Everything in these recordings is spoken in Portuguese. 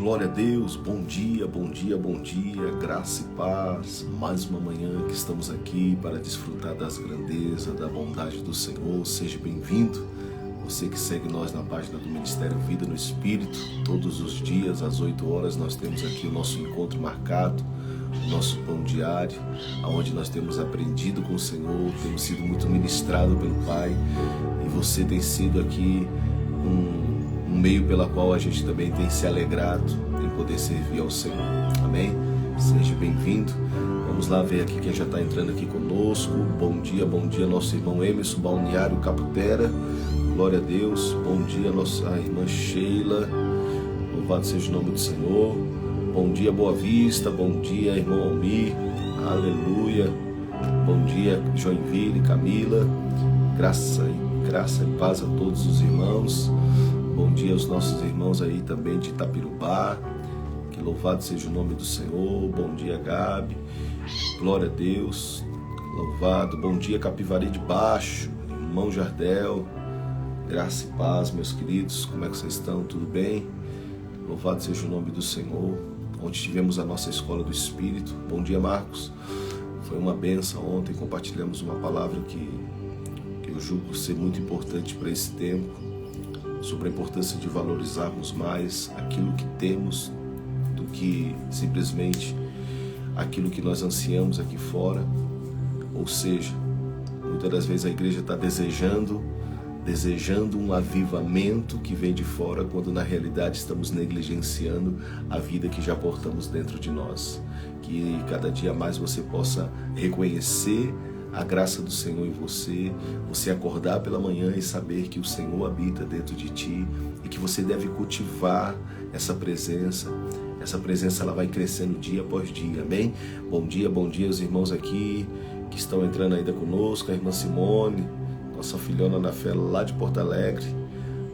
Glória a Deus, bom dia, bom dia, bom dia, graça e paz. Mais uma manhã que estamos aqui para desfrutar das grandezas, da bondade do Senhor. Seja bem-vindo, você que segue nós na página do Ministério Vida no Espírito. Todos os dias, às 8 horas, nós temos aqui o nosso encontro marcado, o nosso pão diário, onde nós temos aprendido com o Senhor, temos sido muito ministrado pelo Pai, e você tem sido aqui um meio pela qual a gente também tem se alegrado em poder servir ao Senhor. Amém? Seja bem-vindo. Vamos lá ver aqui quem já está entrando aqui conosco. Bom dia, nosso irmão Emerson, Balneário Caputera. Glória a Deus. Bom dia, nossa irmã Sheila. Louvado seja o nome do Senhor. Bom dia, Boa Vista. Bom dia, irmão Almir. Aleluia. Bom dia, Joinville, Camila. Graça e paz a todos os irmãos. Bom dia aos nossos irmãos aí também de Itapirubá, que louvado seja o nome do Senhor. Bom dia, Gabi, glória a Deus, louvado. Bom dia, Capivari de Baixo, irmão Jardel, graça e paz, meus queridos, como é que vocês estão? Tudo bem? Louvado seja o nome do Senhor. Onde tivemos a nossa escola do Espírito. Bom dia, Marcos, foi uma bênção ontem, compartilhamos uma palavra que eu julgo ser muito importante para esse tempo, sobre a importância de valorizarmos mais aquilo que temos do que simplesmente aquilo que nós ansiamos aqui fora. Ou seja, muitas das vezes a igreja está desejando um avivamento que vem de fora, quando na realidade estamos negligenciando a vida que já portamos dentro de nós. Que cada dia mais você possa reconhecer a graça do Senhor em você acordar pela manhã e saber que o Senhor habita dentro de ti e que você deve cultivar essa presença. Essa presença ela vai crescendo dia após dia, amém? Bom dia os irmãos aqui que estão entrando ainda conosco, a irmã Simone, nossa filhona na fé lá de Porto Alegre,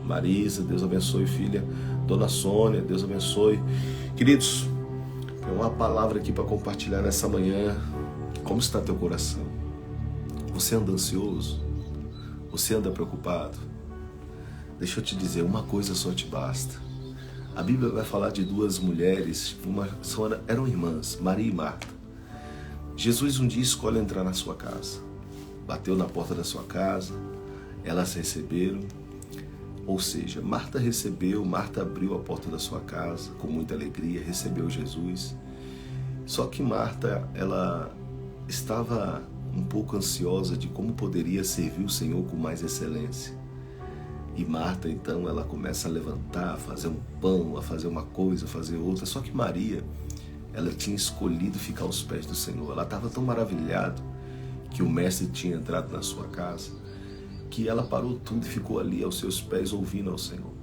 Marisa, Deus abençoe, filha, Dona Sônia, Deus abençoe. Queridos, tem uma palavra aqui para compartilhar nessa manhã. Como está teu coração? Você anda ansioso? Você anda preocupado? Deixa eu te dizer, uma coisa só te basta. A Bíblia vai falar de duas mulheres, eram irmãs, Maria e Marta. Jesus um dia escolhe entrar na sua casa. Bateu na porta da sua casa, elas receberam. Ou seja, Marta abriu a porta da sua casa com muita alegria, recebeu Jesus. Só que Marta, ela estava um pouco ansiosa de como poderia servir o Senhor com mais excelência. E Marta, então, ela começa a levantar, a fazer um pão, a fazer uma coisa, a fazer outra. Só que Maria, ela tinha escolhido ficar aos pés do Senhor. Ela estava tão maravilhada que o Mestre tinha entrado na sua casa, que ela parou tudo e ficou ali aos seus pés ouvindo ao Senhor.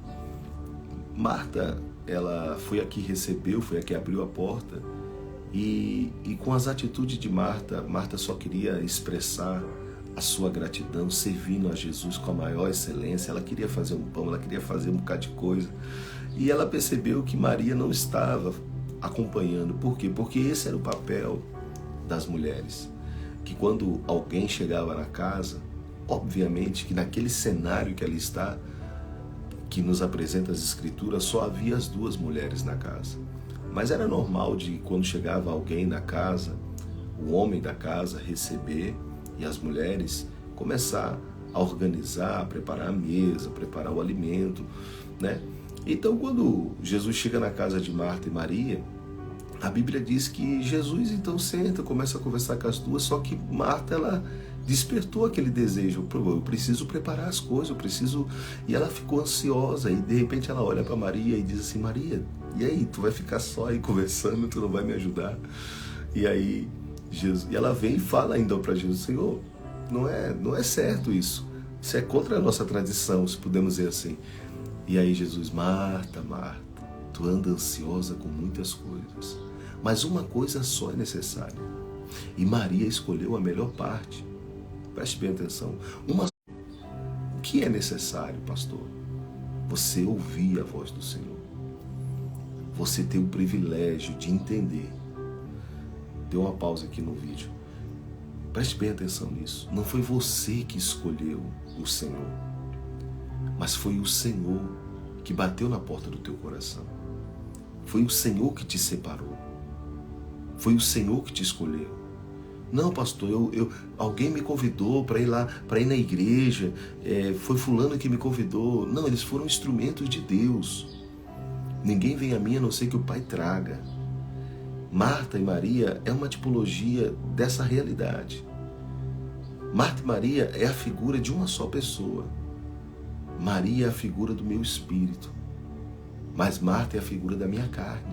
Marta, ela foi a que recebeu, foi a que abriu a porta. E com as atitudes de Marta, Marta só queria expressar a sua gratidão, servindo a Jesus com a maior excelência. Ela queria fazer um pão, ela queria fazer um bocado de coisa. E ela percebeu que Maria não estava acompanhando. Por quê? Porque esse era o papel das mulheres. Que quando alguém chegava na casa, obviamente que naquele cenário que ali está, que nos apresenta as Escrituras, só havia as duas mulheres na casa. Mas era normal de quando chegava alguém na casa, o homem da casa receber e as mulheres começar a organizar, a preparar a mesa, preparar o alimento, né? Então quando Jesus chega na casa de Marta e Maria, a Bíblia diz que Jesus então senta, começa a conversar com as duas, só que Marta, ela despertou aquele desejo, eu preciso preparar as coisas, E ela ficou ansiosa e de repente ela olha para Maria e diz assim, Maria, e aí, tu vai ficar só aí conversando, tu não vai me ajudar? E aí, e ela vem e fala ainda para Jesus, Senhor, não é certo isso é contra a nossa tradição, se podemos dizer assim. E aí Jesus, Marta, tu anda ansiosa com muitas coisas, mas uma coisa só é necessária. E Maria escolheu a melhor parte. Preste bem atenção. O que é necessário, pastor? Você ouvir a voz do Senhor. Você ter o privilégio de entender. Dê uma pausa aqui no vídeo. Preste bem atenção nisso. Não foi você que escolheu o Senhor, mas foi o Senhor que bateu na porta do teu coração. Foi o Senhor que te separou. Foi o Senhor que te escolheu. Não, pastor, alguém me convidou para ir lá, para ir na igreja, foi fulano que me convidou. Não, eles foram instrumentos de Deus. Ninguém vem a mim a não ser que o Pai traga. Marta e Maria é uma tipologia dessa realidade. Marta e Maria é a figura de uma só pessoa. Maria é a figura do meu espírito, mas Marta é a figura da minha carne.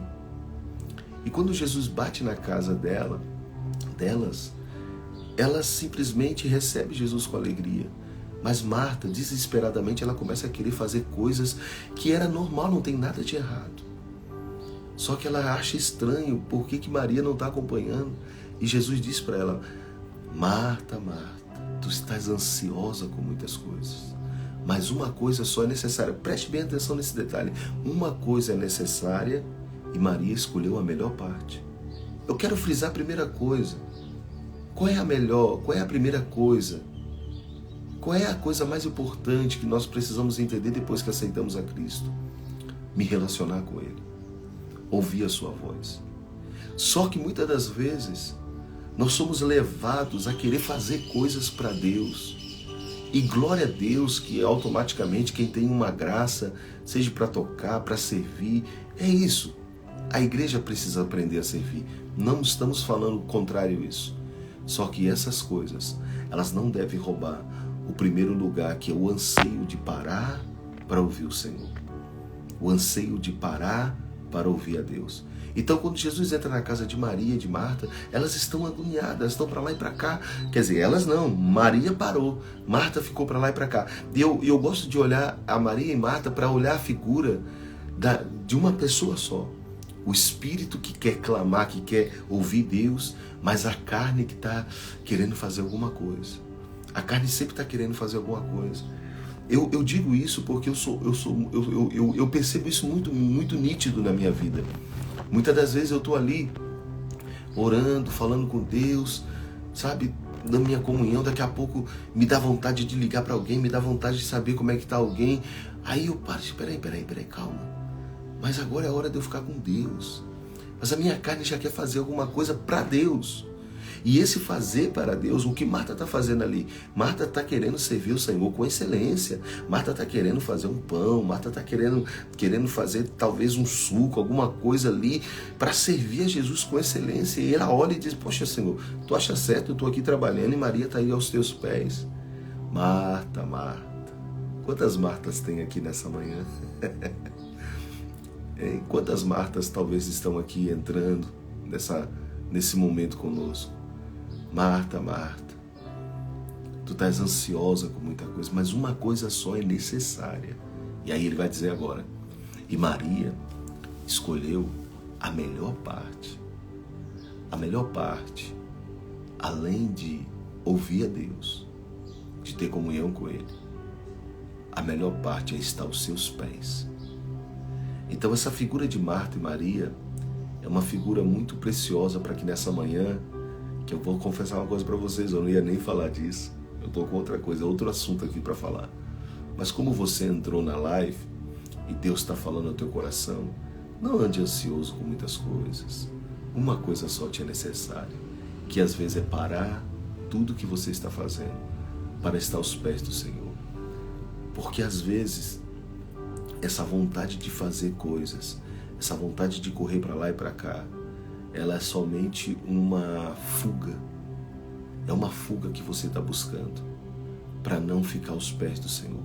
E quando Jesus bate na casa delas, ela simplesmente recebe Jesus com alegria. Mas Marta, desesperadamente, ela começa a querer fazer coisas que era normal, não tem nada de errado. Só que ela acha estranho por que Maria não está acompanhando. E Jesus diz para ela: Marta, Marta, tu estás ansiosa com muitas coisas, mas uma coisa só é necessária. Preste bem atenção nesse detalhe. Uma coisa é necessária e Maria escolheu a melhor parte. Eu quero frisar a primeira coisa. Qual é a melhor? Qual é a primeira coisa? Qual é a coisa mais importante que nós precisamos entender depois que aceitamos a Cristo? Me relacionar com Ele. Ouvir a sua voz. Só que muitas das vezes nós somos levados a querer fazer coisas para Deus. E glória a Deus que automaticamente quem tem uma graça, seja para tocar, para servir, é isso. A igreja precisa aprender a servir. Não estamos falando o contrário isso. Só que essas coisas, elas não devem roubar o primeiro lugar, que é o anseio de parar para ouvir o Senhor. O anseio de parar para ouvir a Deus. Então, quando Jesus entra na casa de Maria e de Marta, elas estão agoniadas, estão para lá e para cá. Quer dizer, elas não, Maria parou, Marta ficou para lá e para cá. E eu gosto de olhar a Maria e Marta para olhar a figura de uma pessoa só. O espírito que quer clamar, que quer ouvir Deus, mas a carne que está querendo fazer alguma coisa. A carne sempre está querendo fazer alguma coisa. Eu digo isso porque eu percebo isso muito, muito nítido na minha vida. Muitas das vezes eu estou ali orando, falando com Deus, sabe, na minha comunhão, daqui a pouco me dá vontade de ligar para alguém, me dá vontade de saber como é que está alguém. Aí eu paro e peraí, calma. Mas agora é a hora de eu ficar com Deus. Mas a minha carne já quer fazer alguma coisa para Deus. E esse fazer para Deus, o que Marta está fazendo ali? Marta está querendo servir o Senhor com excelência. Marta está querendo fazer um pão. Marta está querendo fazer talvez um suco, alguma coisa ali para servir a Jesus com excelência. E ela olha e diz: poxa, Senhor, tu acha certo? Eu estou aqui trabalhando e Maria está aí aos teus pés. Marta, Marta. Quantas Martas tem aqui nessa manhã? Quantas Martas talvez estão aqui entrando nesse momento conosco? Marta, Marta, tu estás ansiosa com muita coisa, mas uma coisa só é necessária. E aí ele vai dizer agora: e Maria escolheu a melhor parte. A melhor parte, além de ouvir a Deus, de ter comunhão com Ele, a melhor parte é estar aos seus pés. Então essa figura de Marta e Maria é uma figura muito preciosa para que nessa manhã, que eu vou confessar uma coisa para vocês, eu não ia nem falar disso, eu estou com outra coisa, outro assunto aqui para falar. Mas como você entrou na live e Deus está falando ao teu coração, não ande ansioso com muitas coisas. Uma coisa só te é necessária, que às vezes é parar tudo que você está fazendo para estar aos pés do Senhor. Porque às vezes essa vontade de fazer coisas, essa vontade de correr para lá e para cá, ela é somente uma fuga. É uma fuga que você está buscando para não ficar aos pés do Senhor.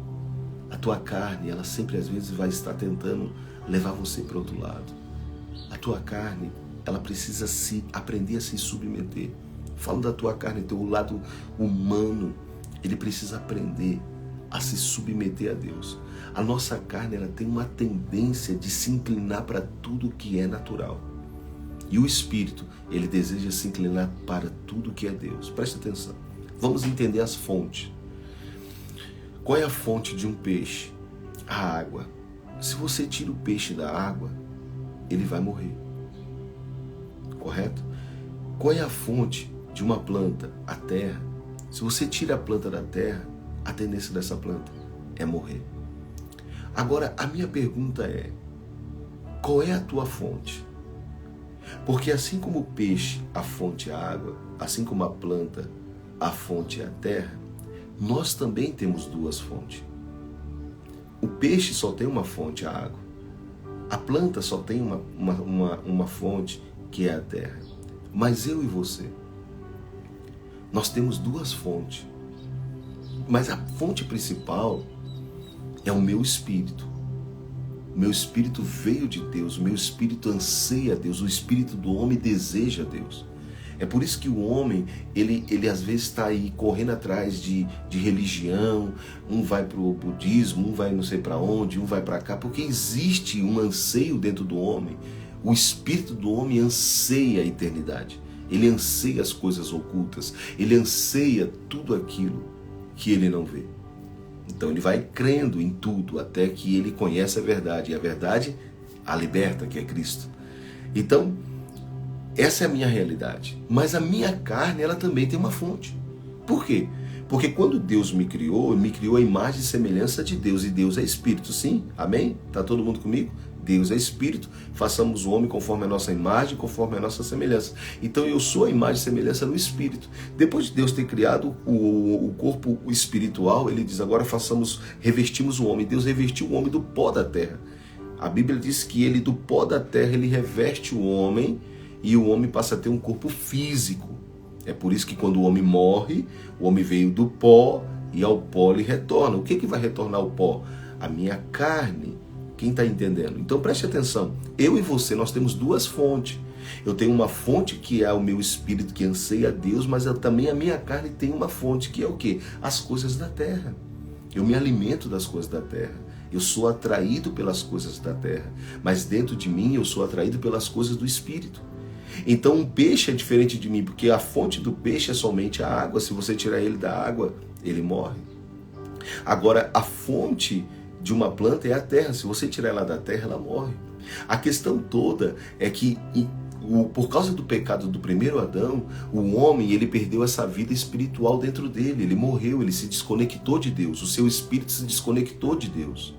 A tua carne, ela sempre às vezes vai estar tentando levar você para o outro lado. A tua carne, ela precisa aprender a se submeter. Falo da tua carne, teu lado humano, ele precisa aprender a se submeter a Deus. A nossa carne, ela tem uma tendência de se inclinar para tudo que é natural. E o Espírito, ele deseja se inclinar para tudo que é Deus. Presta atenção. Vamos entender as fontes. Qual é a fonte de um peixe? A água. Se você tira o peixe da água, ele vai morrer. Correto? Qual é a fonte de uma planta? A terra. Se você tira a planta da terra, a tendência dessa planta é morrer. Agora, a minha pergunta é: Qual é a tua fonte? Porque assim como o peixe, a fonte é a água, assim como a planta, a fonte é a terra, nós também temos duas fontes. O peixe só tem uma fonte, a água. A planta só tem uma fonte, que é a terra. Mas eu e você, nós temos duas fontes. Mas a fonte principal é o meu espírito. O meu espírito veio de Deus, o meu espírito anseia a Deus, o espírito do homem deseja a Deus. É por isso que o homem, ele às vezes está aí correndo atrás de religião, um vai para o budismo, um vai não sei para onde, um vai para cá, porque existe um anseio dentro do homem. O espírito do homem anseia a eternidade, ele anseia as coisas ocultas, ele anseia tudo aquilo que ele não vê. Então ele vai crendo em tudo até que ele conhece a verdade, e a verdade a liberta, que é Cristo. Então, essa é a minha realidade. Mas a minha carne, ela também tem uma fonte. Por quê? Porque quando Deus me criou a imagem e semelhança de Deus. E Deus é Espírito, sim? Amém? Tá todo mundo comigo? Deus é Espírito. Façamos o homem conforme a nossa imagem, conforme a nossa semelhança. Então eu sou a imagem e semelhança no Espírito. Depois de Deus ter criado o corpo espiritual, ele diz, agora revestimos o homem. Deus revestiu o homem do pó da terra. A Bíblia diz que ele, do pó da terra, ele reveste o homem, e o homem passa a ter um corpo físico. É por isso que quando o homem morre, o homem veio do pó e ao pó ele retorna. O que vai retornar ao pó? A minha carne. Quem está entendendo? Então preste atenção. Eu e você, nós temos duas fontes. Eu tenho uma fonte que é o meu espírito que anseia a Deus, mas também a minha carne tem uma fonte que é o quê? As coisas da terra. Eu me alimento das coisas da terra. Eu sou atraído pelas coisas da terra. Mas dentro de mim eu sou atraído pelas coisas do espírito. Então um peixe é diferente de mim, porque a fonte do peixe é somente a água. Se você tirar ele da água, ele morre. Agora, a fonte de uma planta é a terra. Se você tirar ela da terra, ela morre. A questão toda é que, por causa do pecado do primeiro Adão, o homem, ele perdeu essa vida espiritual dentro dele. Ele morreu, ele se desconectou de Deus. O seu espírito se desconectou de Deus.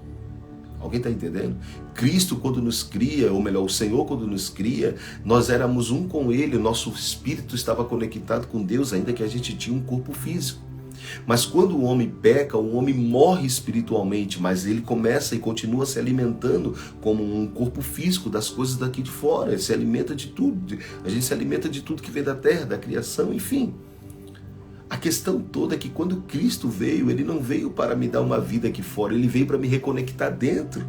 Alguém está entendendo? Cristo, quando nos cria, ou melhor, o Senhor, quando nos cria, nós éramos um com Ele, o nosso espírito estava conectado com Deus, ainda que a gente tinha um corpo físico. Mas quando o homem peca, o homem morre espiritualmente, mas ele começa e continua se alimentando como um corpo físico das coisas daqui de fora. Ele se alimenta de tudo, a gente se alimenta de tudo que vem da terra, da criação, enfim. A questão toda é que quando Cristo veio, ele não veio para me dar uma vida aqui fora, ele veio para me reconectar dentro.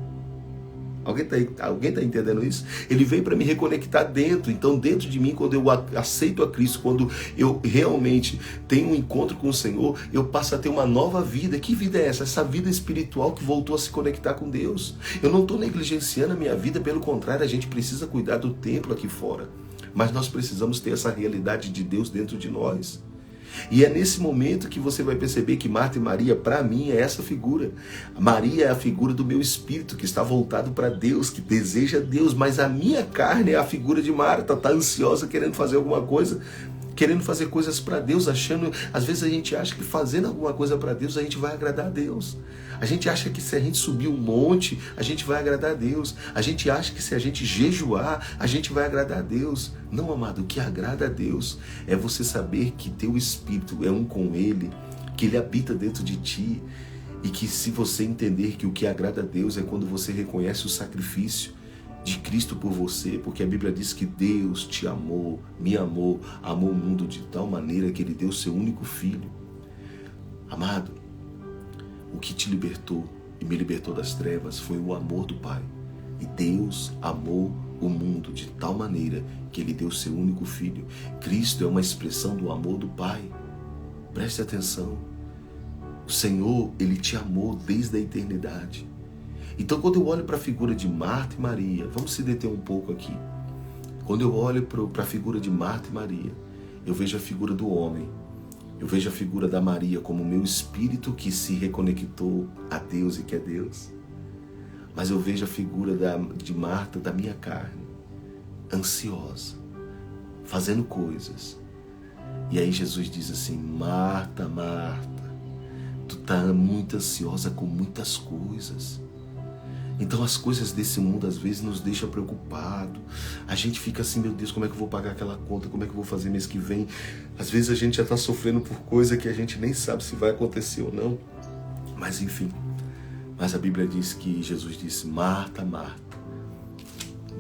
Alguém está entendendo isso? Ele veio para me reconectar dentro. Então dentro de mim, quando eu aceito a Cristo, quando eu realmente tenho um encontro com o Senhor, eu passo a ter uma nova vida. Que vida é essa? Essa vida espiritual que voltou a se conectar com Deus. Eu não estou negligenciando a minha vida, pelo contrário, a gente precisa cuidar do templo aqui fora. Mas nós precisamos ter essa realidade de Deus dentro de nós. E é nesse momento que você vai perceber que Marta e Maria, para mim, é essa figura. Maria é a figura do meu espírito, que está voltado para Deus, que deseja Deus, mas a minha carne é a figura de Marta, está ansiosa, querendo fazer alguma coisa, querendo fazer coisas para Deus, achando, às vezes a gente acha que fazendo alguma coisa para Deus, a gente vai agradar a Deus. A gente acha que se a gente subir um monte, a gente vai agradar a Deus. A gente acha que se a gente jejuar, a gente vai agradar a Deus. Não, amado, o que agrada a Deus é você saber que teu espírito é um com Ele, que Ele habita dentro de ti, e que se você entender que o que agrada a Deus é quando você reconhece o sacrifício de Cristo por você, porque a Bíblia diz que Deus te amou, me amou, amou o mundo de tal maneira que Ele deu seu único Filho. Amado, o que te libertou e me libertou das trevas foi o amor do Pai. E Deus amou o mundo de tal maneira que Ele deu seu único Filho. Cristo é uma expressão do amor do Pai. Preste atenção. O Senhor, Ele te amou desde a eternidade. Então, quando eu olho para a figura de Marta e Maria, vamos se deter um pouco aqui. Quando eu olho para a figura de Marta e Maria, eu vejo a figura do homem. Eu vejo a figura da Maria como o meu espírito que se reconectou a Deus e que é Deus. Mas eu vejo a figura de Marta, da minha carne, ansiosa, fazendo coisas. E aí Jesus diz assim: Marta, Marta, tu tá muito ansiosa com muitas coisas. Então as coisas desse mundo às vezes nos deixam preocupado. A gente fica assim, meu Deus, como é que eu vou pagar aquela conta? Como é que eu vou fazer mês que vem? Às vezes a gente já está sofrendo por coisa que a gente nem sabe se vai acontecer ou não. Mas enfim. Mas a Bíblia diz que Jesus disse: Marta, Marta,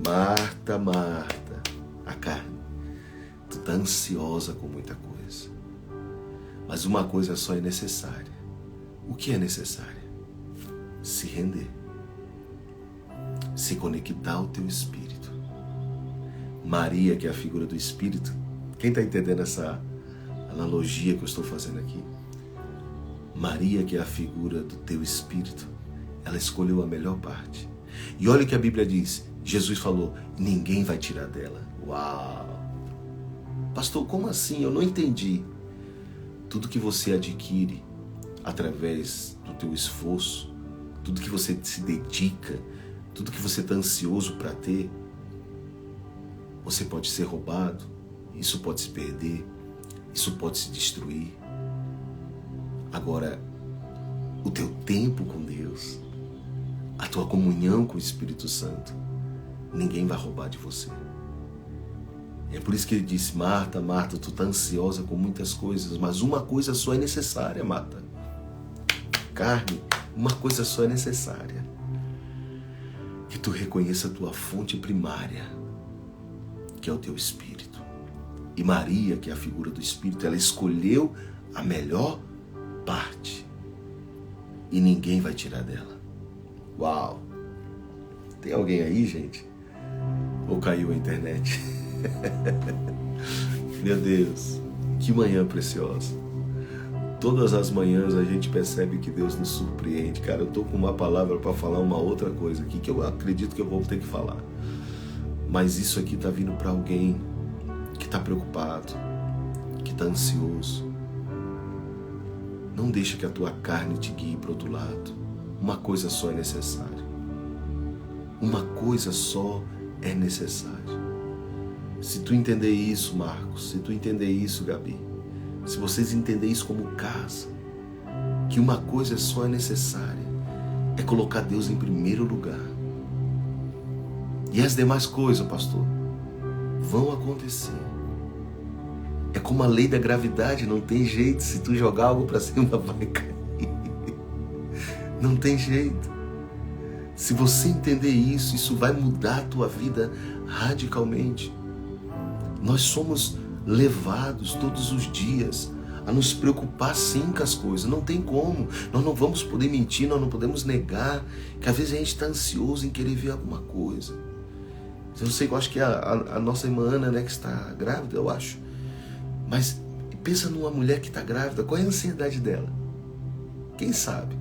Marta, Marta, a carne, tu tá ansiosa com muita coisa. Mas uma coisa só é necessária. O que é necessária? Se render. Se conectar ao teu espírito. Maria, que é a figura do espírito, quem está entendendo essa analogia que eu estou fazendo aqui? Maria, que é a figura do teu espírito, ela escolheu a melhor parte. E olha o que a Bíblia diz. Jesus falou: ninguém vai tirar dela. Uau! Pastor, como assim? Eu não entendi. Tudo que você adquire através do teu esforço, tudo que você se dedica, tudo que você está ansioso para ter, você pode ser roubado, isso pode se perder, isso pode se destruir. Agora, o teu tempo com Deus, a tua comunhão com o Espírito Santo, ninguém vai roubar de você. É por isso que ele disse: Marta, Marta, tu está ansiosa com muitas coisas, mas uma coisa só é necessária, Marta. Carne, uma coisa só é necessária. Que tu reconheça a tua fonte primária, que é o teu espírito. E Maria, que é a figura do espírito, ela escolheu a melhor parte. E ninguém vai tirar dela. Uau! Tem alguém aí, gente? Ou caiu a internet? Meu Deus, que manhã preciosa. Todas as manhãs a gente percebe que Deus nos surpreende. Cara, eu tô com uma palavra para falar uma outra coisa aqui que eu acredito que eu vou ter que falar. Mas isso aqui tá vindo para alguém que tá preocupado, que tá ansioso. Não deixa que a tua carne te guie para outro lado. Uma coisa só é necessária. Uma coisa só é necessária. Se tu entender isso, Marcos, se tu entender isso, Gabi, se vocês entenderem isso como casa, que uma coisa só é necessária, é colocar Deus em primeiro lugar. E as demais coisas, pastor, vão acontecer. É como a lei da gravidade, não tem jeito. Se tu jogar algo para cima, vai cair. Não tem jeito. Se você entender isso, isso vai mudar a tua vida radicalmente. Nós somos levados todos os dias a nos preocupar sim com as coisas. Não tem como. Nós não vamos poder mentir, nós não podemos negar que às vezes a gente está ansioso em querer ver alguma coisa. Eu sei que eu acho que a nossa irmã Ana, né, que está grávida, eu acho. Mas pensa numa mulher que está grávida, qual é a ansiedade dela? Quem sabe?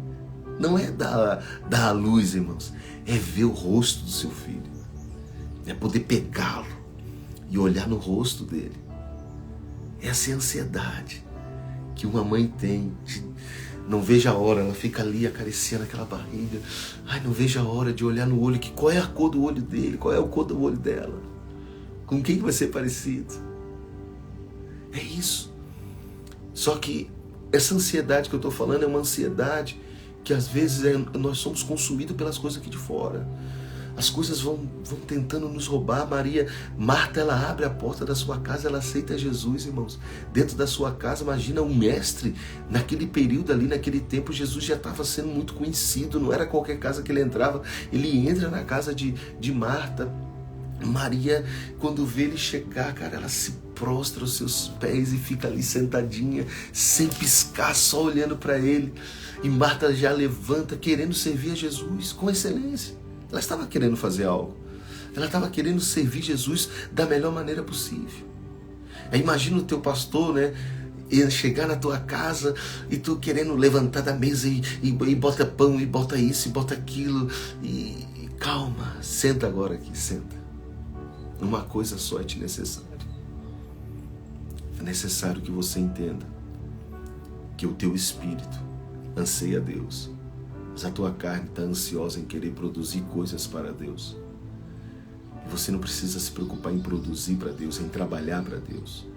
Não é dar à luz, irmãos, é ver o rosto do seu filho. É poder pegá-lo e olhar no rosto dele. Essa é a ansiedade que uma mãe tem. Não vejo a hora, ela fica ali acariciando aquela barriga. Ai, não vejo a hora de olhar no olho, que qual é a cor do olho dele, qual é a cor do olho dela. Com quem vai ser parecido. É isso. Só que essa ansiedade que eu estou falando é uma ansiedade que às vezes nós somos consumidos pelas coisas aqui de fora. As coisas vão tentando nos roubar. Marta, ela abre a porta da sua casa, ela aceita Jesus, irmãos. Dentro da sua casa, imagina o mestre, naquele período ali, naquele tempo, Jesus já estava sendo muito conhecido, não era qualquer casa que ele entrava. Ele entra na casa de Marta. Maria, quando vê ele chegar, cara, ela se prostra aos seus pés e fica ali sentadinha, sem piscar, só olhando para ele. E Marta já levanta, querendo servir a Jesus com excelência. Ela estava querendo fazer algo. Ela estava querendo servir Jesus da melhor maneira possível. Aí imagina o teu pastor, né? Chegar na tua casa e tu querendo levantar da mesa e bota pão, e bota isso, e bota aquilo. E calma, senta agora aqui, senta. Uma coisa só é te necessário. É necessário que você entenda que o teu espírito anseia Deus. Mas a tua carne está ansiosa em querer produzir coisas para Deus. E você não precisa se preocupar em produzir para Deus, em trabalhar para Deus.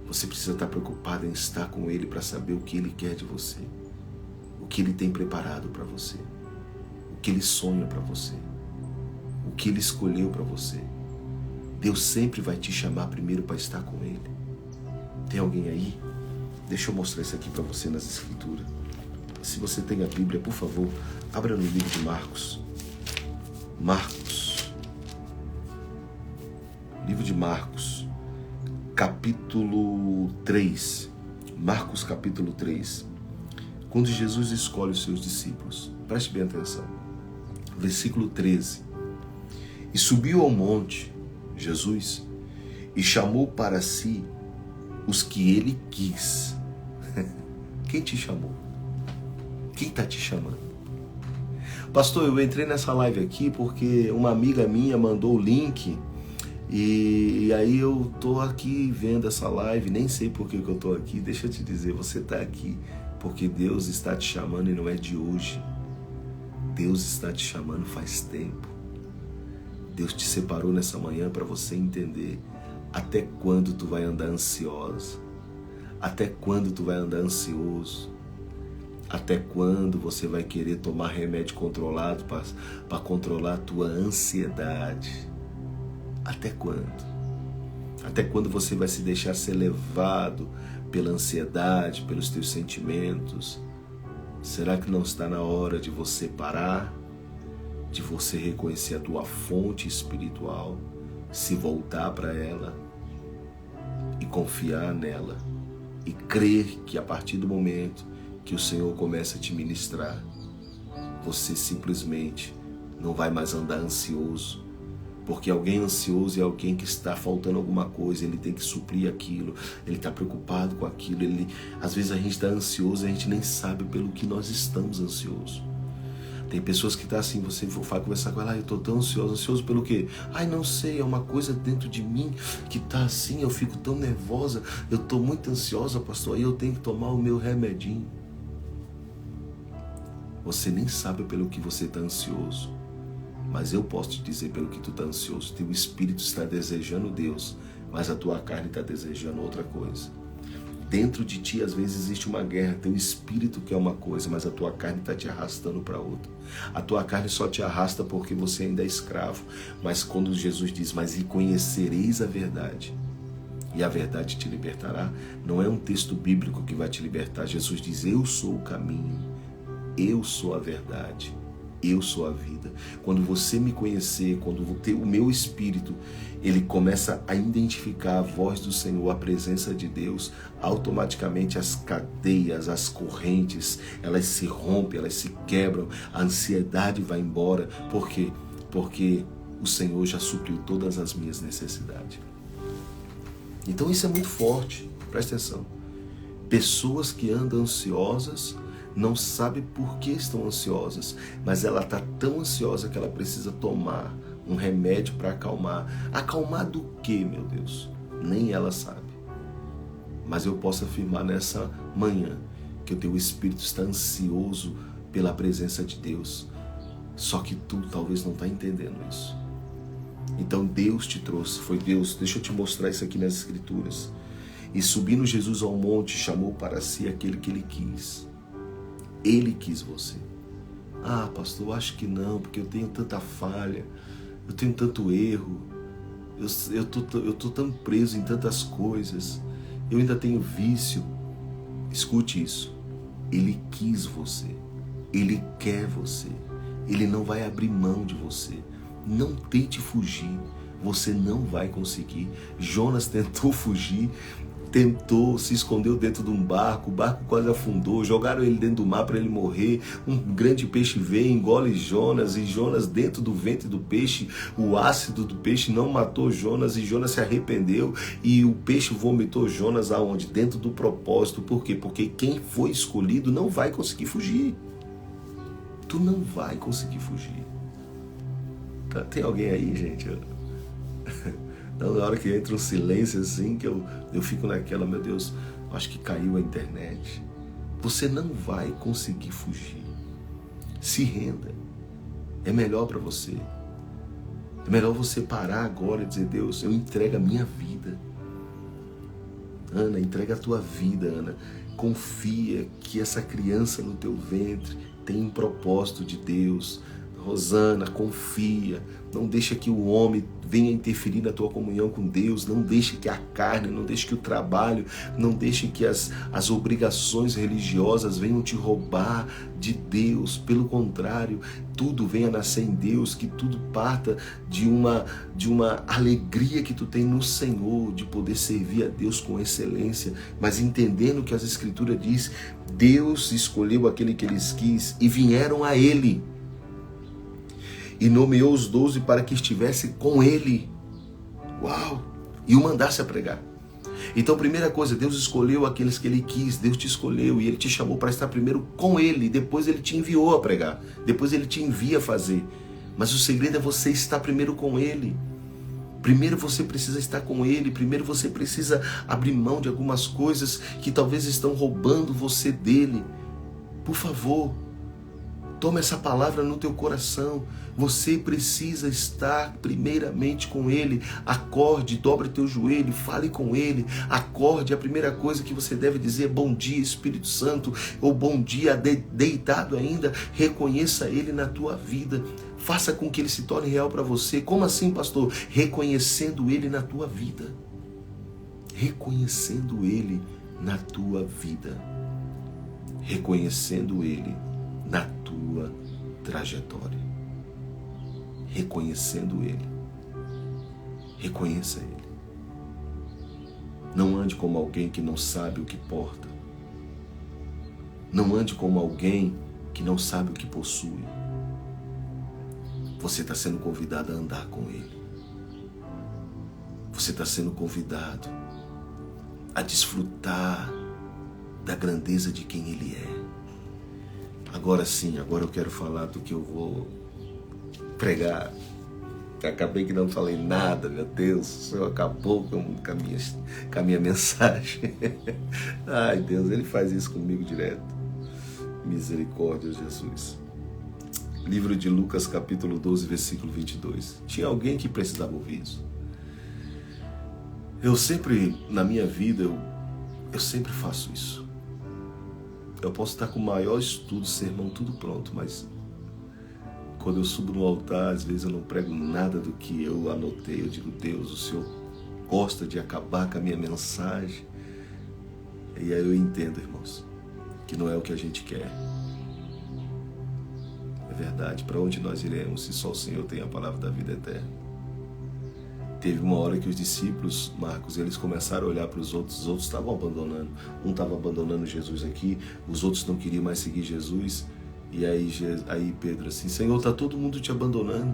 Você precisa estar preocupado em estar com Ele para saber o que Ele quer de você. O que Ele tem preparado para você. O que Ele sonha para você, o que Ele escolheu para você. Deus sempre vai te chamar primeiro para estar com Ele. Tem alguém aí? Deixa eu mostrar isso aqui para você nas Escrituras. Se você tem a Bíblia, por favor, abra no livro de Marcos. Livro de Marcos, capítulo 3. Marcos, capítulo 3. Quando Jesus escolhe os seus discípulos. Preste bem atenção. Versículo 13. E subiu ao monte, Jesus, e chamou para si os que ele quis. Quem te chamou? Quem está te chamando? Pastor, eu entrei nessa live aqui porque uma amiga minha mandou o link e aí eu tô aqui vendo essa live, nem sei por que eu tô aqui. Deixa eu te dizer, você está aqui porque Deus está te chamando e não é de hoje. Deus está te chamando faz tempo. Deus te separou nessa manhã para você entender até quando tu vai andar ansiosa, até quando tu vai andar ansioso, até quando você vai querer tomar remédio controlado para controlar a tua ansiedade. Até quando? Até quando você vai se deixar ser levado pela ansiedade, pelos teus sentimentos? Será que não está na hora de você parar? De você reconhecer a tua fonte espiritual, se voltar para ela e confiar nela e crer que a partir do momento que o Senhor começa a te ministrar, você simplesmente não vai mais andar ansioso, porque alguém ansioso é alguém que está faltando alguma coisa, ele tem que suprir aquilo, ele está preocupado com aquilo, às vezes a gente está ansioso e a gente nem sabe pelo que nós estamos ansiosos. Tem pessoas que estão assim, você vai conversar com ela, eu estou tão ansioso pelo quê? Ai, não sei, é uma coisa dentro de mim que está assim, eu fico tão nervosa, eu estou muito ansiosa, pastor, aí eu tenho que tomar o meu remedinho. Você nem sabe pelo que você está ansioso, mas eu posso te dizer pelo que tu está ansioso. Teu espírito está desejando Deus, mas a tua carne está desejando outra coisa. Dentro de ti, às vezes, existe uma guerra. Teu espírito quer uma coisa, mas a tua carne está te arrastando para outra. A tua carne só te arrasta porque você ainda é escravo. Mas quando Jesus diz, mas e conhecereis a verdade, e a verdade te libertará, não é um texto bíblico que vai te libertar. Jesus diz, eu sou o caminho, eu sou a verdade, eu sou a vida. Quando você me conhecer, quando o meu espírito, ele começa a identificar a voz do Senhor, a presença de Deus, automaticamente as cadeias, as correntes, elas se rompem, elas se quebram, a ansiedade vai embora. Por quê? Porque o Senhor já supriu todas as minhas necessidades. Então isso é muito forte, presta atenção. Pessoas que andam ansiosas não sabem por que estão ansiosas, mas ela está tão ansiosa que ela precisa tomar um remédio para acalmar. Acalmar do quê, meu Deus? Nem ela sabe. Mas eu posso afirmar nessa manhã que o teu espírito está ansioso pela presença de Deus. Só que tu talvez não está entendendo isso. Então Deus te trouxe, foi Deus. Deixa eu te mostrar isso aqui nas Escrituras. E subindo Jesus ao monte, chamou para si aquele que ele quis. Ele quis você. Ah, pastor, eu acho que não, porque eu tenho tanta falha, eu tenho tanto erro, eu tô tão preso em tantas coisas, eu ainda tenho vício. Escute isso. Ele quis você. Ele quer você. Ele não vai abrir mão de você. Não tente fugir. Você não vai conseguir. Jonas tentou fugir, se escondeu dentro de um barco, o barco quase afundou, jogaram ele dentro do mar para ele morrer, um grande peixe veio, engole Jonas, e Jonas dentro do ventre do peixe, o ácido do peixe não matou Jonas, e Jonas se arrependeu, e o peixe vomitou Jonas aonde? Dentro do propósito. Por quê? Porque quem foi escolhido não vai conseguir fugir. Tu não vai conseguir fugir. Tem alguém aí, gente? Então, na hora que entra um silêncio assim, que eu fico naquela, meu Deus, acho que caiu a internet. Você não vai conseguir fugir. Se renda. É melhor para você. É melhor você parar agora e dizer, Deus, eu entrego a minha vida. Ana, entrega a tua vida, Ana. Confia que essa criança no teu ventre tem um propósito de Deus. Rosana, confia. Não deixa que o homem venha interferir na tua comunhão com Deus. Não deixe que a carne, não deixe que o trabalho, não deixe que as obrigações religiosas venham te roubar de Deus. Pelo contrário, tudo venha nascer em Deus, que tudo parta de uma alegria que tu tem no Senhor, de poder servir a Deus com excelência, mas entendendo que as Escrituras diz, Deus escolheu aquele que eles quis e vieram a Ele. E nomeou os 12 para que estivesse com ele. Uau! E o mandasse a pregar. Então, primeira coisa, Deus escolheu aqueles que Ele quis. Deus te escolheu e Ele te chamou para estar primeiro com Ele. Depois Ele te enviou a pregar. Depois Ele te envia a fazer. Mas o segredo é você estar primeiro com Ele. Primeiro você precisa estar com Ele. Primeiro você precisa abrir mão de algumas coisas que talvez estão roubando você dEle. Por favor, toma essa palavra no teu coração. Você precisa estar primeiramente com Ele. Acorde, dobre teu joelho, fale com Ele. Acorde, a primeira coisa que você deve dizer é bom dia, Espírito Santo, ou bom dia, deitado ainda. Reconheça Ele na tua vida. Faça com que Ele se torne real para você. Como assim, pastor? Reconhecendo Ele na tua vida. Reconhecendo Ele na tua vida. Reconhecendo Ele na tua trajetória. Reconhecendo Ele. Reconheça Ele. Não ande como alguém que não sabe o que porta. Não ande como alguém que não sabe o que possui. Você está sendo convidado a andar com Ele. Você está sendo convidado a desfrutar da grandeza de quem Ele é. Agora sim, agora eu quero falar do que eu vou pregar. Acabei que não falei nada, meu Deus, o Senhor acabou com a minha mensagem. Ai, Deus, Ele faz isso comigo direto. Misericórdia, Jesus. Livro de Lucas, capítulo 12, versículo 22. Tinha alguém que precisava ouvir isso. Eu sempre, na minha vida, eu sempre faço isso. Eu posso estar com o maior estudo, sermão, tudo pronto, mas quando eu subo no altar, às vezes eu não prego nada do que eu anotei. Eu digo, Deus, o Senhor gosta de acabar com a minha mensagem. E aí eu entendo, irmãos, que não é o que a gente quer. É verdade, para onde nós iremos se só o Senhor tem a palavra da vida eterna? Teve uma hora que os discípulos, Marcos, eles começaram a olhar para os outros estavam abandonando. Um estava abandonando Jesus aqui, os outros não queriam mais seguir Jesus. E aí Pedro assim, Senhor, está todo mundo te abandonando.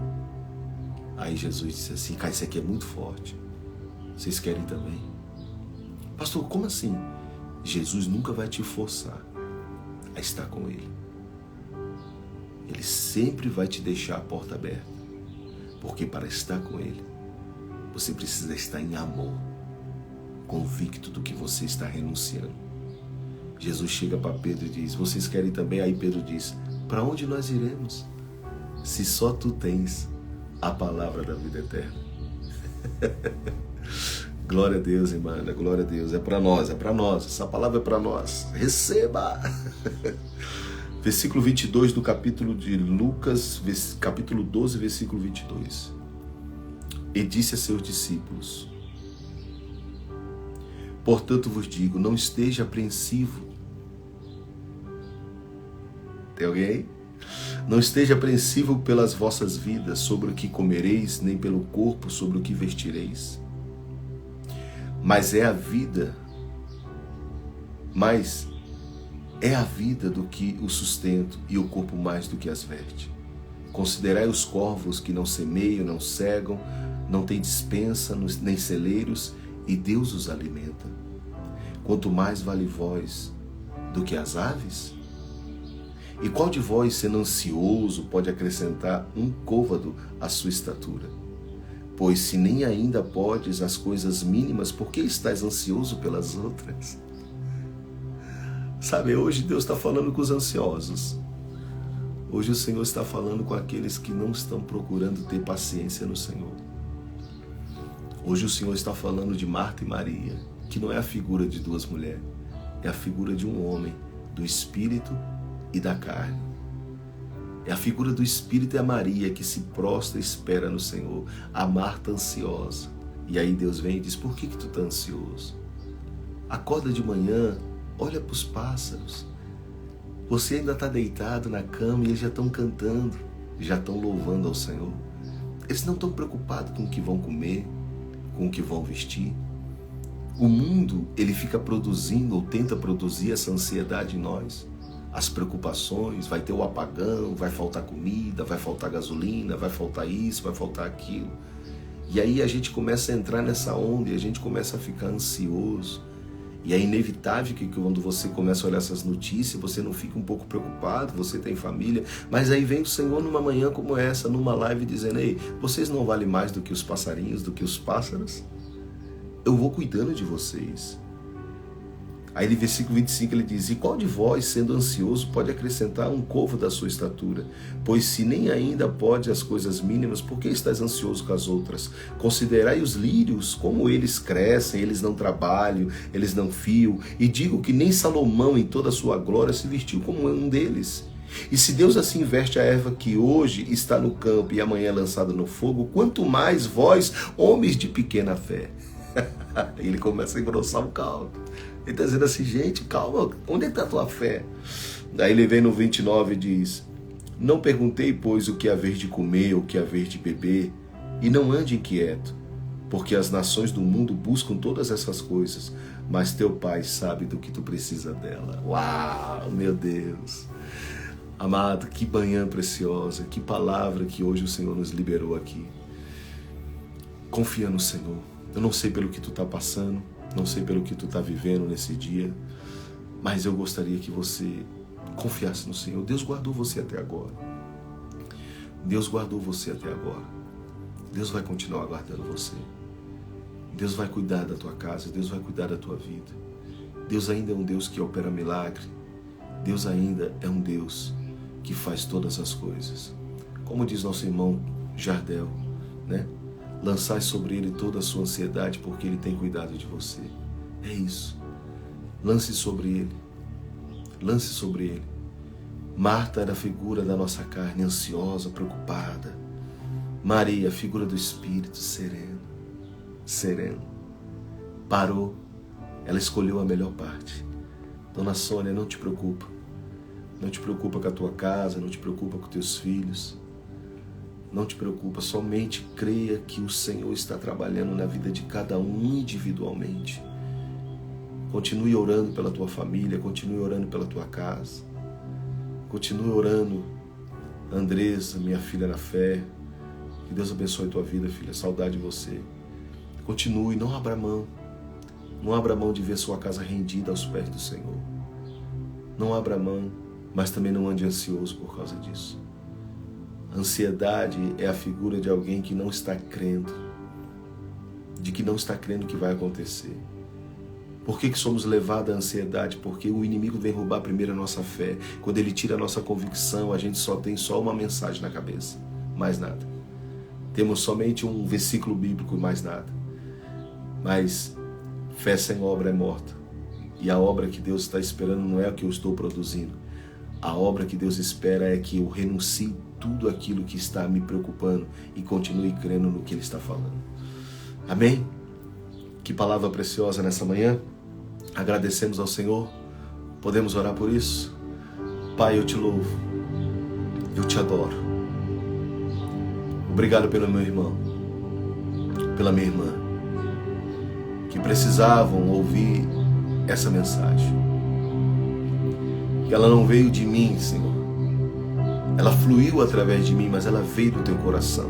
Aí Jesus disse assim, cara, isso aqui é muito forte. Vocês querem também? Pastor, como assim? Jesus nunca vai te forçar a estar com Ele. Ele sempre vai te deixar a porta aberta. Porque para estar com Ele, você precisa estar em amor, convicto do que você está renunciando. Jesus chega para Pedro e diz, vocês querem também? Aí Pedro diz, para onde nós iremos? Se só tu tens a palavra da vida eterna. Glória a Deus, irmã, glória a Deus. É para nós, essa palavra é para nós. Receba! Versículo 22 do capítulo de Lucas, capítulo 12, versículo 22. E disse a seus discípulos, portanto vos digo, não esteja apreensivo. Tem alguém aí? Não esteja apreensivo pelas vossas vidas, sobre o que comereis, nem pelo corpo, sobre o que vestireis. Mas é a vida do que o sustento, e o corpo mais do que as veste. Considerai os corvos que não semeiam, não cegam, não têm despensa, nem celeiros, e Deus os alimenta. Quanto mais vale vós do que as aves? E qual de vós, sendo ansioso, pode acrescentar um côvado à sua estatura? Pois se nem ainda podes as coisas mínimas, por que estás ansioso pelas outras? Sabe, hoje Deus está falando com os ansiosos. Hoje o Senhor está falando com aqueles que não estão procurando ter paciência no Senhor. Hoje o Senhor está falando de Marta e Maria, que não é a figura de duas mulheres, é a figura de um homem, do espírito e da carne. É a figura do Espírito e a Maria que se prostra e espera no Senhor. A Marta ansiosa. E aí Deus vem e diz, por que tu tá ansioso? Acorda de manhã, olha para os pássaros. Você ainda está deitado na cama e eles já estão cantando, já estão louvando ao Senhor. Eles não estão preocupados com o que vão comer, com o que vão vestir. O mundo, ele fica produzindo ou tenta produzir essa ansiedade em nós. As preocupações, vai ter o apagão, vai faltar comida, vai faltar gasolina, vai faltar isso, vai faltar aquilo. E aí a gente começa a entrar nessa onda e a gente começa a ficar ansioso. E é inevitável que quando você começa a olhar essas notícias, você não fica um pouco preocupado, você tem família, mas aí vem o Senhor numa manhã como essa, numa live, dizendo, ei, vocês não valem mais do que os passarinhos, do que os pássaros? Eu vou cuidando de vocês. Aí no versículo 25 ele diz, e qual de vós, sendo ansioso, pode acrescentar um côvado da sua estatura? Pois se nem ainda pode as coisas mínimas, por que estás ansioso com as outras? Considerai os lírios, como eles crescem, eles não trabalham, eles não fiam, e digo que nem Salomão em toda a sua glória se vestiu como um deles. E se Deus assim veste a erva que hoje está no campo e amanhã é lançada no fogo, quanto mais vós, homens de pequena fé. Ele começa a engrossar o caldo. Ele está dizendo assim, gente, calma, onde está a tua fé? Daí ele vem no 29 e diz, não perguntei, pois, o que haver de comer, o que haver de beber, e não ande inquieto, porque as nações do mundo buscam todas essas coisas, mas teu Pai sabe do que tu precisa dela. Uau, meu Deus! Amado, que manhã preciosa, que palavra que hoje o Senhor nos liberou aqui. Confia no Senhor. Eu não sei pelo que tu está passando, não sei pelo que tu está vivendo nesse dia, mas eu gostaria que você confiasse no Senhor. Deus guardou você até agora. Deus guardou você até agora. Deus vai continuar guardando você. Deus vai cuidar da tua casa, Deus vai cuidar da tua vida. Deus ainda é um Deus que opera milagre. Deus ainda é um Deus que faz todas as coisas. Como diz nosso irmão Jardel, né? Lançai sobre ele toda a sua ansiedade, porque ele tem cuidado de você. É isso. Lance sobre ele. Lance sobre ele. Marta era a figura da nossa carne, ansiosa, preocupada. Maria, a figura do Espírito, sereno. Sereno. Parou. Ela escolheu a melhor parte. Dona Sônia, não te preocupa. Não te preocupa com a tua casa, não te preocupa com teus filhos. Não te preocupa, somente creia que o Senhor está trabalhando na vida de cada um individualmente. Continue orando pela tua família, continue orando pela tua casa. Continue orando, Andressa, minha filha na fé. Que Deus abençoe a tua vida, filha. Saudade de você. Continue, não abra mão. Não abra mão de ver sua casa rendida aos pés do Senhor. Não abra mão, mas também não ande ansioso por causa disso. Ansiedade é a figura de alguém que não está crendo, de que não está crendo que vai acontecer. Por que somos levados à ansiedade? Porque o inimigo vem roubar primeiro a nossa fé. Quando ele tira a nossa convicção, a gente só tem uma mensagem na cabeça, mais nada. Temos somente um versículo bíblico e mais nada. Mas fé sem obra é morta. E a obra que Deus está esperando não é o que eu estou produzindo. A obra que Deus espera é que eu renuncie tudo aquilo que está me preocupando e continue crendo no que Ele está falando. Amém? Que palavra preciosa nessa manhã. Agradecemos ao Senhor. Podemos orar por isso? Pai, eu te louvo. Eu te adoro. Obrigado pelo meu irmão, pela minha irmã, que precisavam ouvir essa mensagem. Que ela não veio de mim, Senhor. Ela fluiu através de mim, mas ela veio do teu coração.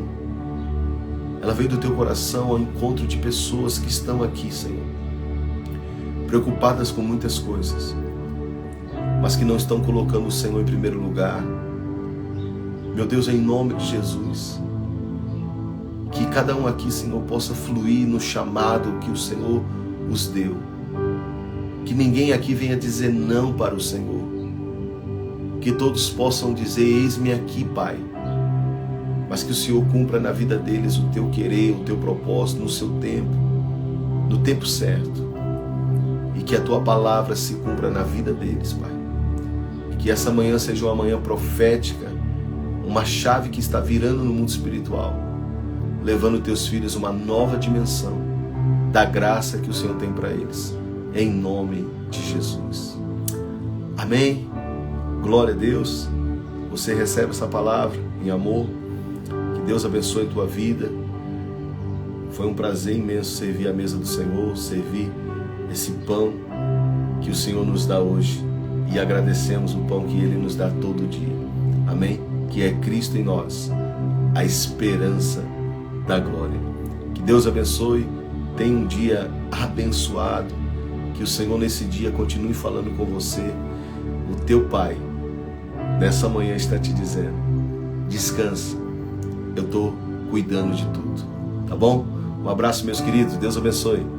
Ela veio do teu coração ao encontro de pessoas que estão aqui, Senhor, preocupadas com muitas coisas, mas que não estão colocando o Senhor em primeiro lugar. Meu Deus, em nome de Jesus, que cada um aqui, Senhor, possa fluir no chamado que o Senhor os deu. Que ninguém aqui venha dizer não para o Senhor. Que todos possam dizer, eis-me aqui, Pai. Mas que o Senhor cumpra na vida deles o teu querer, o teu propósito, no seu tempo, no tempo certo. E que a tua palavra se cumpra na vida deles, Pai. E que essa manhã seja uma manhã profética uma chave que está virando no mundo espiritual, levando teus filhos a uma nova dimensão da graça que o Senhor tem para eles, em nome de Jesus. Amém? Glória a Deus. Você recebe essa palavra em amor. Que Deus abençoe a tua vida. Foi um prazer imenso servir a mesa do Senhor, servir esse pão que o Senhor nos dá hoje, e agradecemos o pão que Ele nos dá todo dia. Amém? Que é Cristo em nós, a esperança da glória. Que Deus abençoe. Tenha um dia abençoado. Que o Senhor nesse dia continue falando com você. O teu Pai nessa manhã está te dizendo: descansa, eu estou cuidando de tudo. Tá bom? Um abraço, meus queridos. Deus abençoe.